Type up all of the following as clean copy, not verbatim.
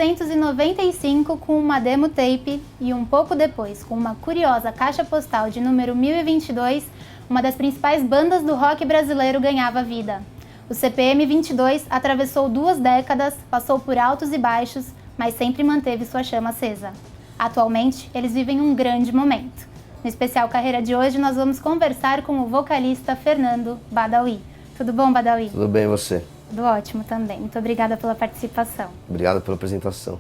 1995 com uma demo tape e um pouco depois, com uma curiosa caixa postal de número 1022, uma das principais bandas do rock brasileiro ganhava vida. O CPM 22 atravessou 2 décadas, passou por altos e baixos, mas sempre manteve sua chama acesa. Atualmente, eles vivem um grande momento. No especial Carreira de hoje, nós vamos conversar com o vocalista Fernando Badawi. Tudo bom, Badawi? Tudo bem, e você? Tudo ótimo também. Muito obrigada pela participação. Obrigado pela apresentação.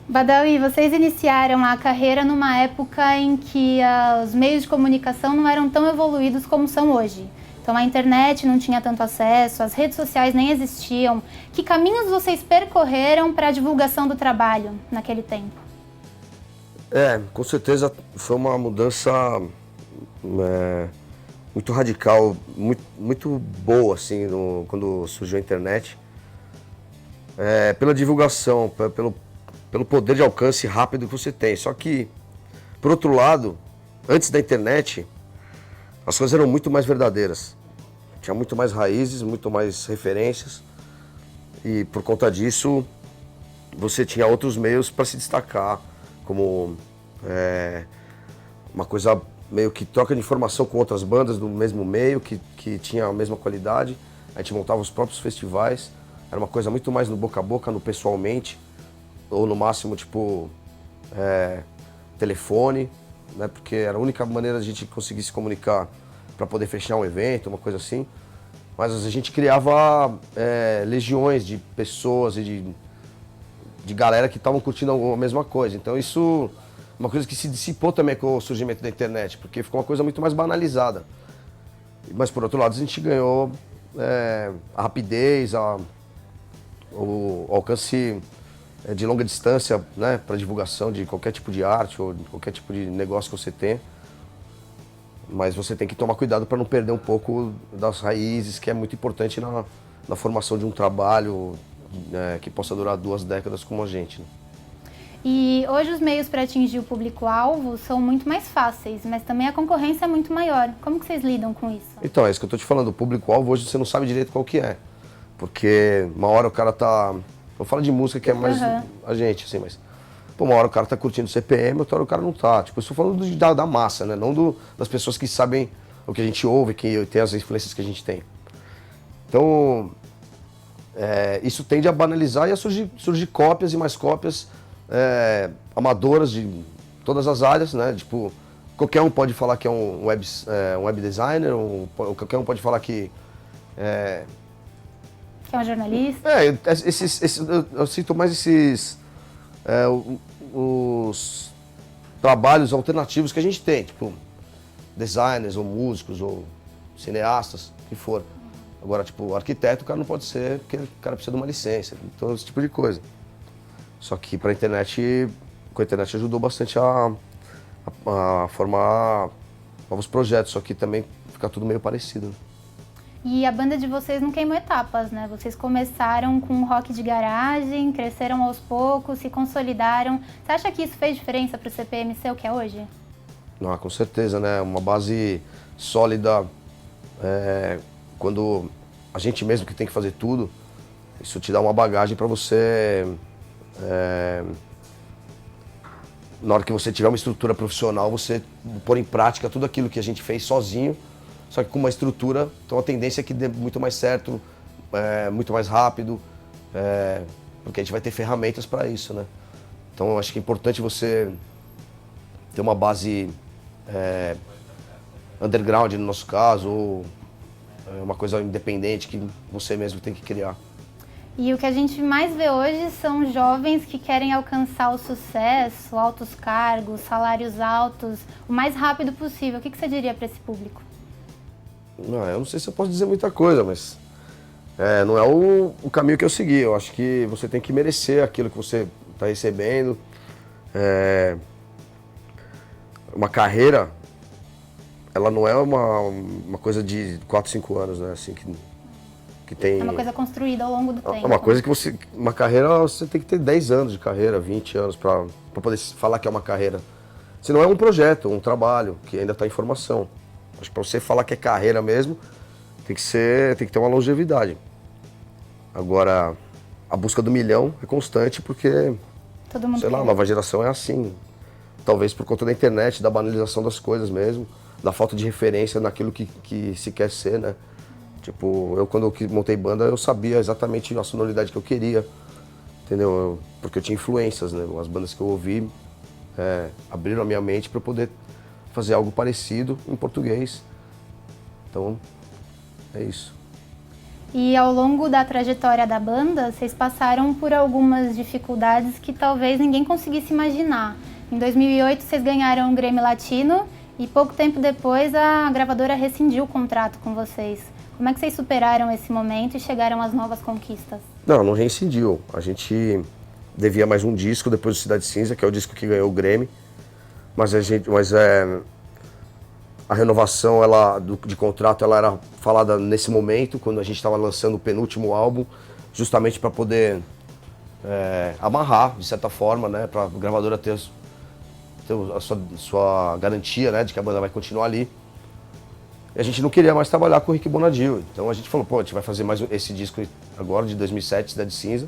Badawi, vocês iniciaram a carreira numa época em que os meios de comunicação não eram tão evoluídos como são hoje. Então a internet não tinha tanto acesso, as redes sociais nem existiam. Que caminhos vocês percorreram para a divulgação do trabalho naquele tempo? Com certeza foi uma mudança muito radical, muito boa, assim, quando surgiu a internet. Pela divulgação, pelo poder de alcance rápido que você tem. Só que, por outro lado, antes da internet, as coisas eram muito mais verdadeiras. Tinha muito mais raízes, muito mais referências. E por conta disso, você tinha outros meios para se destacar, como uma coisa meio que troca de informação com outras bandas do mesmo meio, que tinha a mesma qualidade. A gente montava os próprios festivais. Era uma coisa muito mais no boca a boca, no pessoalmente. Ou no máximo, tipo, telefone, né? Porque era a única maneira de a gente conseguir se comunicar para poder fechar um evento, uma coisa assim. Mas a gente criava legiões de pessoas e de galera que estavam curtindo a mesma coisa. Então isso é uma coisa que se dissipou também com o surgimento da internet, porque ficou uma coisa muito mais banalizada. Mas por outro lado a gente ganhou a rapidez, o alcance de longa distância, né, para divulgação de qualquer tipo de arte ou de qualquer tipo de negócio que você tenha. Mas você tem que tomar cuidado para não perder um pouco das raízes, que é muito importante na formação de um trabalho que possa durar 2 décadas como a gente, né? E hoje os meios para atingir o público-alvo são muito mais fáceis, mas também a concorrência é muito maior. Como que vocês lidam com isso? Então, é isso que eu estou te falando. O público-alvo hoje você não sabe direito qual que é. Porque uma hora o cara tá... Eu falo de música que é mais a gente, assim, mas... Pô, uma hora o cara tá curtindo CPM, outra hora o cara não tá. Tipo, eu estou falando da massa, né? Não das pessoas que sabem o que a gente ouve, que tem as influências que a gente tem. Então, isso tende a banalizar e a surgir cópias e mais cópias amadoras de todas as áreas, né? Tipo, qualquer um pode falar que é um web designer, ou qualquer um pode falar que Que é um jornalista? Eu sinto mais os trabalhos alternativos que a gente tem, tipo designers ou músicos ou cineastas, o que for. Agora, tipo, arquiteto o cara não pode ser, porque o cara precisa de uma licença, então esse tipo de coisa. Só que com a internet ajudou bastante a formar novos projetos, só que também fica tudo meio parecido, né? E a banda de vocês não queimou etapas, né? Vocês começaram com rock de garagem, cresceram aos poucos, se consolidaram. Você acha que isso fez diferença para o CPM ser o que é hoje? Não, com certeza, né? Uma base sólida, quando a gente mesmo que tem que fazer tudo, isso te dá uma bagagem para você... na hora que você tiver uma estrutura profissional, você pôr em prática tudo aquilo que a gente fez sozinho, só que com uma estrutura, então a tendência é que dê muito mais certo, muito mais rápido, porque a gente vai ter ferramentas para isso, né? Então eu acho que é importante você ter uma base underground no nosso caso, ou uma coisa independente que você mesmo tem que criar. E o que a gente mais vê hoje são jovens que querem alcançar o sucesso, altos cargos, salários altos, o mais rápido possível. O que você diria para esse público? Eu não sei se eu posso dizer muita coisa, mas não é o caminho que eu segui. Eu acho que você tem que merecer aquilo que você está recebendo. Uma carreira, ela não é uma coisa de 4, 5 anos, né? Assim, que tem... É uma coisa construída ao longo do tempo. É uma coisa que uma carreira, você tem que ter 10 anos de carreira, 20 anos para poder falar que é uma carreira. Senão é um projeto, um trabalho que ainda está em formação. Acho que para você falar que é carreira mesmo, tem que ter uma longevidade. Agora, a busca do milhão é constante porque Todo mundo Sei lá, a quer. nova geração é assim. Talvez por conta da internet, da banalização das coisas mesmo, da falta de referência naquilo que se quer ser, né? Tipo, eu quando eu montei banda, eu sabia exatamente a sonoridade que eu queria, entendeu? Porque eu tinha influências, né? As bandas que eu ouvi abriram a minha mente para eu poder fazer algo parecido em português. Então, é isso. E ao longo da trajetória da banda, vocês passaram por algumas dificuldades que talvez ninguém conseguisse imaginar. Em 2008, vocês ganharam o Grammy Latino e pouco tempo depois a gravadora rescindiu o contrato com vocês. Como é que vocês superaram esse momento e chegaram às novas conquistas? Não rescindiu. A gente devia mais um disco depois do Cidade Cinza, que é o disco que ganhou o Grammy. Mas a renovação de contrato ela era falada nesse momento, quando a gente estava lançando o penúltimo álbum, justamente para poder amarrar, de certa forma, né, para a gravadora ter a sua garantia, né, de que a banda vai continuar ali. E a gente não queria mais trabalhar com o Rick Bonadio, então a gente falou, pô, a gente vai fazer mais esse disco agora, de 2007, Cidade Cinza,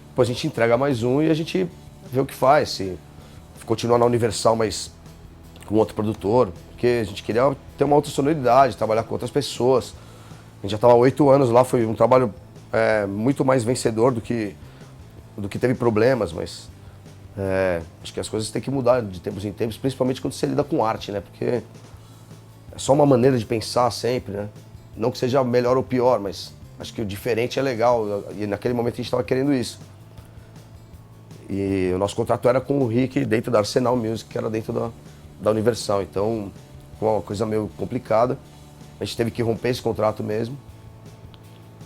depois a gente entrega mais um e a gente vê o que faz, se continuar na Universal, mas com outro produtor, porque a gente queria ter uma outra sonoridade, trabalhar com outras pessoas. A gente já estava há 8 anos lá, foi um trabalho muito mais vencedor do que teve problemas, mas acho que as coisas têm que mudar de tempos em tempos, principalmente quando você lida com arte, né? Porque é só uma maneira de pensar sempre, né? Não que seja melhor ou pior, mas acho que o diferente é legal e naquele momento a gente estava querendo isso. E o nosso contrato era com o Rick dentro da Arsenal Music, que era dentro da Universal, então foi uma coisa meio complicada. A gente teve que romper esse contrato mesmo.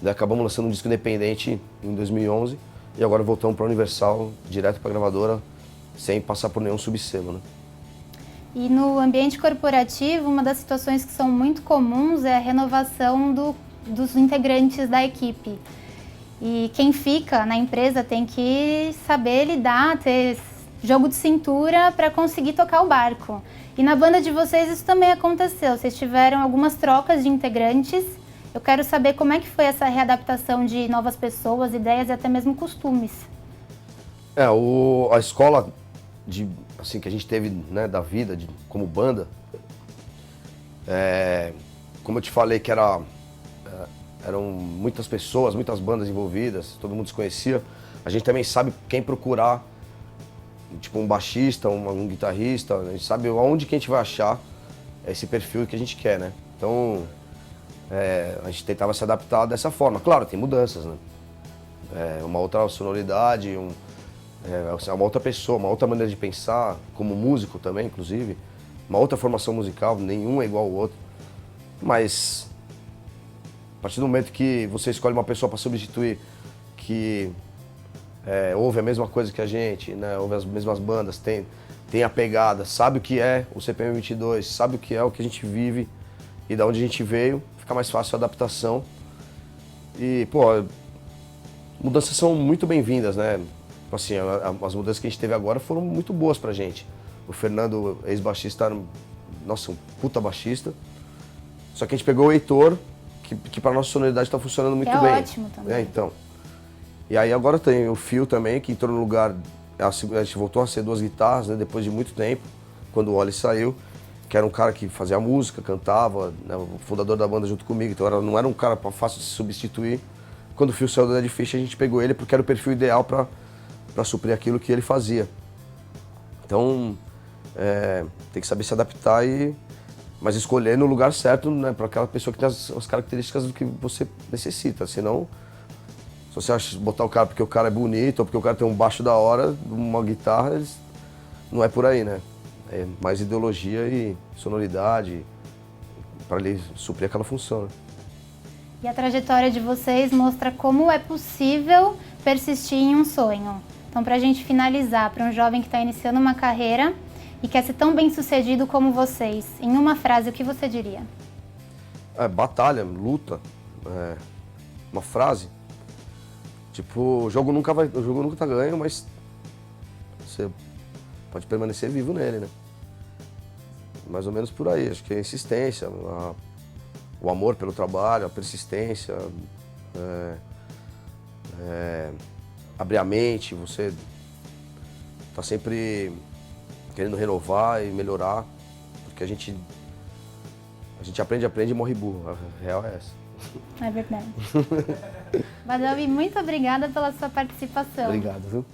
Daí acabamos lançando um disco independente em 2011 e agora voltamos para a Universal, direto para a gravadora, sem passar por nenhum subselo, né? E no ambiente corporativo, uma das situações que são muito comuns é a renovação dos integrantes da equipe. E quem fica na empresa tem que saber lidar, ter jogo de cintura para conseguir tocar o barco. E na banda de vocês isso também aconteceu, vocês tiveram algumas trocas de integrantes. Eu quero saber como é que foi essa readaptação de novas pessoas, ideias e até mesmo costumes. A escola assim, que a gente teve, né, da vida como banda, como eu te falei que eram muitas pessoas, muitas bandas envolvidas, todo mundo se conhecia, a gente também sabe quem procurar, tipo um baixista, um guitarrista, a gente sabe aonde que a gente vai achar esse perfil que a gente quer, né? Então, a gente tentava se adaptar dessa forma. Claro, tem mudanças, né? Uma outra sonoridade, uma outra pessoa, uma outra maneira de pensar, como músico também, inclusive. Uma outra formação musical, nenhum é igual ao outro. Mas, a partir do momento que você escolhe uma pessoa para substituir, que ouve a mesma coisa que a gente, né? Ouve as mesmas bandas, tem a pegada, sabe o que é o CPM 22, sabe o que a gente vive e da onde a gente veio, fica mais fácil a adaptação. E, pô, mudanças são muito bem-vindas, né? Assim, as mudanças que a gente teve agora foram muito boas pra gente. O Fernando, ex-baixista, nossa, um puta baixista. Só que a gente pegou o Heitor, que pra nossa sonoridade tá funcionando muito bem. É ótimo também. Então. E aí agora tem o Phil também, que entrou no lugar, a gente voltou a ser 2 guitarras, né, depois de muito tempo, quando o Oli saiu, que era um cara que fazia música, cantava, né, o fundador da banda junto comigo, então não era um cara fácil de se substituir. Quando o Phil saiu do Dead Fish, a gente pegou ele porque era o perfil ideal para suprir aquilo que ele fazia. Então, tem que saber se adaptar, mas escolher no lugar certo, né, para aquela pessoa que tem as características do que você necessita, senão... Se você botar o cara porque o cara é bonito ou porque o cara tem um baixo da hora, uma guitarra, não é por aí, né? É mais ideologia e sonoridade para ele suprir aquela função, né? E a trajetória de vocês mostra como é possível persistir em um sonho. Então, para a gente finalizar, para um jovem que está iniciando uma carreira e quer ser tão bem sucedido como vocês, em uma frase, o que você diria? Batalha, luta, uma frase. Tipo, o jogo nunca tá ganho, mas você pode permanecer vivo nele, né? Mais ou menos por aí, acho que a insistência, o amor pelo trabalho, a persistência, abrir a mente, você tá sempre querendo renovar e melhorar, porque a gente aprende e morre burro. A real é essa. É verdade. Badawi, muito obrigada pela sua participação. Obrigado, viu?